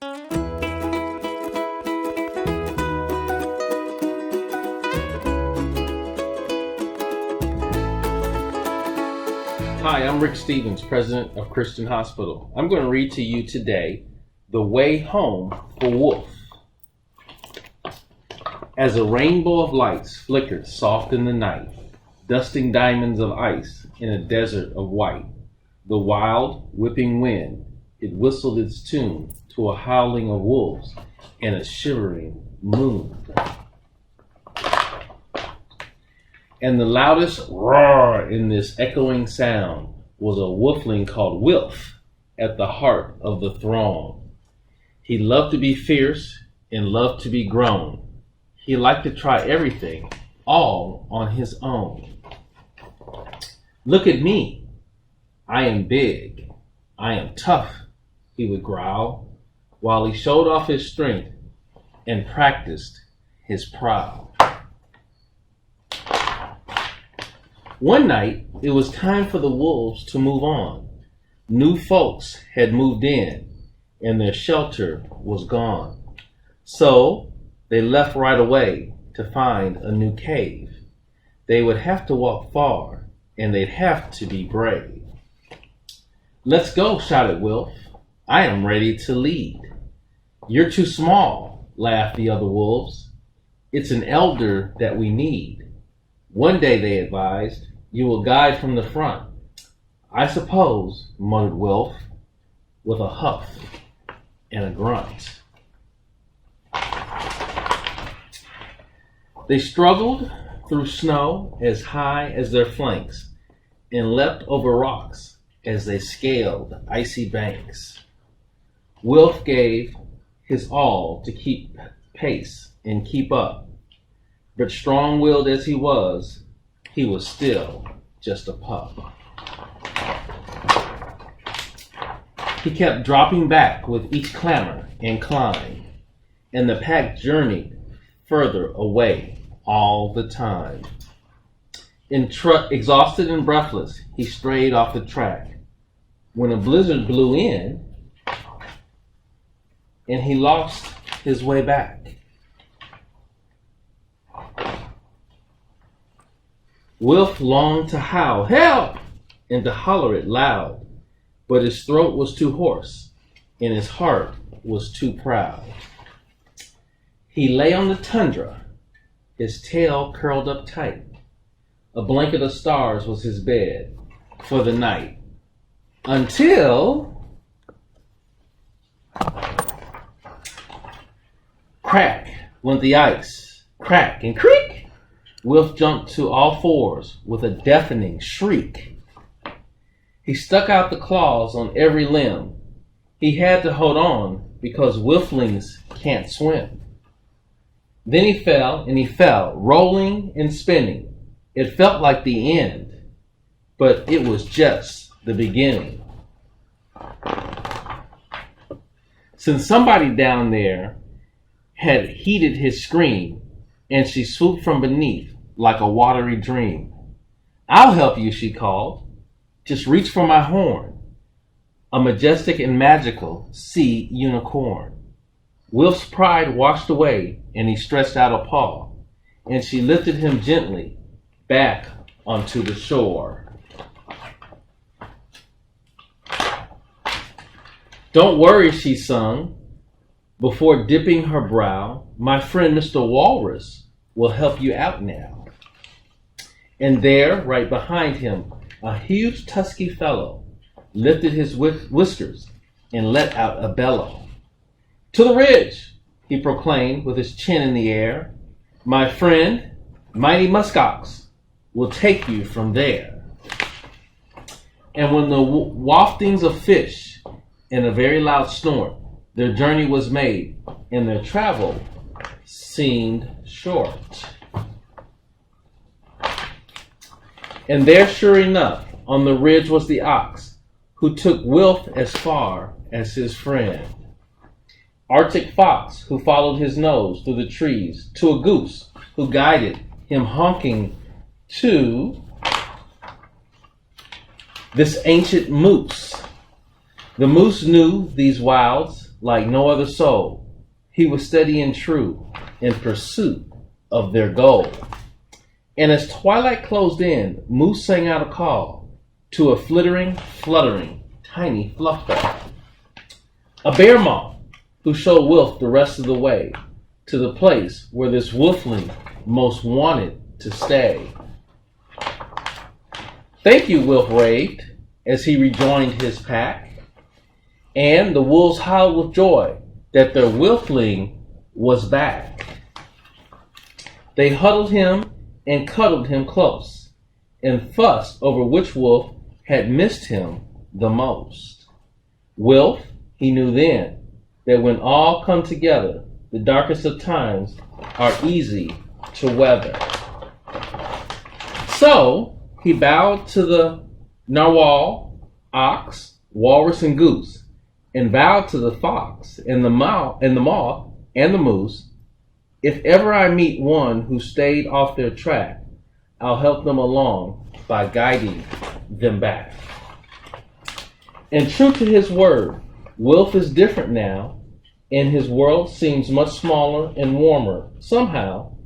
Hi, I'm Rick Stevens, president of Christian Hospital. I'm going to read to you today The Way Home for Wolf. As a rainbow of lights flickered soft in the night, dusting diamonds of ice in a desert of white, the wild, whipping wind, it whistled its tune to a howling of wolves and a shivering moon. And the loudest roar in this echoing sound was a wolfling called Wilf at the heart of the throng. He loved to be fierce and loved to be grown. He liked to try everything, all on his own. Look at me. I am big. I am tough, he would growl, while he showed off his strength and practiced his prowl. One night, it was time for the wolves to move on. New folks had moved in, and their shelter was gone. So they left right away to find a new cave. They would have to walk far, and they'd have to be brave. Let's go, shouted Wilf. I am ready to lead. You're too small, laughed the other wolves. It's an elder that we need. One day, they advised, you will guide from the front. I suppose, muttered Wilf, with a huff and a grunt. They struggled through snow as high as their flanks and leapt over rocks as they scaled icy banks. Wilf gave his all to keep pace and keep up, but strong-willed as he was still just a pup. He kept dropping back with each clamor and climb, and the pack journeyed further away all the time. Exhausted and breathless, he strayed off the track when a blizzard blew in and he lost his way back. Wilf longed to howl, help, and to holler it loud, but his throat was too hoarse and his heart was too proud. He lay on the tundra, his tail curled up tight. A blanket of stars was his bed for the night. Until... crack went the ice, crack and creak. Wilf jumped to all fours with a deafening shriek. He stuck out the claws on every limb. He had to hold on because wolflings can't swim. Then he fell, rolling and spinning. It felt like the end, but it was just the beginning. Since somebody down there had heeded his scream, and she swooped from beneath like a watery dream. I'll help you, she called. Just reach for my horn, a majestic and magical sea unicorn. Wilf's pride washed away, and he stretched out a paw, and she lifted him gently back onto the shore. Don't worry, she sung, before dipping her brow. My friend Mr. Walrus will help you out now. And there, right behind him, a huge tusky fellow lifted his whiskers and let out a bellow. To the ridge, he proclaimed with his chin in the air. My friend, mighty muskox, will take you from there. And when the waftings of fish and a very loud snort, their journey was made, and their travel seemed short. And there, sure enough, on the ridge was the ox, who took Wilf as far as his friend. Arctic fox, who followed his nose through the trees, to a goose, who guided him honking to this ancient moose. The moose knew these wilds like no other soul. He was steady and true in pursuit of their goal. And as twilight closed in, Moose sang out a call to a fluttering, tiny fluff ball. A bear moth who showed Wilf the rest of the way to the place where this wolfling most wanted to stay. Thank you, Wilf raved as he rejoined his pack, and the wolves howled with joy that their wolfling was back. They huddled him and cuddled him close and fussed over which wolf had missed him the most. Wilf, he knew then that when all come together, the darkest of times are easy to weather. So he bowed to the narwhal, ox, walrus, and goose, and vowed to the fox and the moth and the moose, if ever I meet one who stayed off their track, I'll help them along by guiding them back. And true to his word, Wilf is different now, and his world seems much smaller and warmer somehow,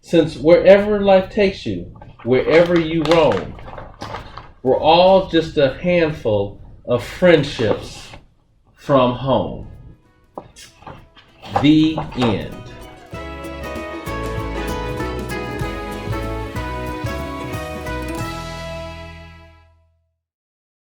since wherever life takes you, wherever you roam, we're all just a handful of friendships from home. The end.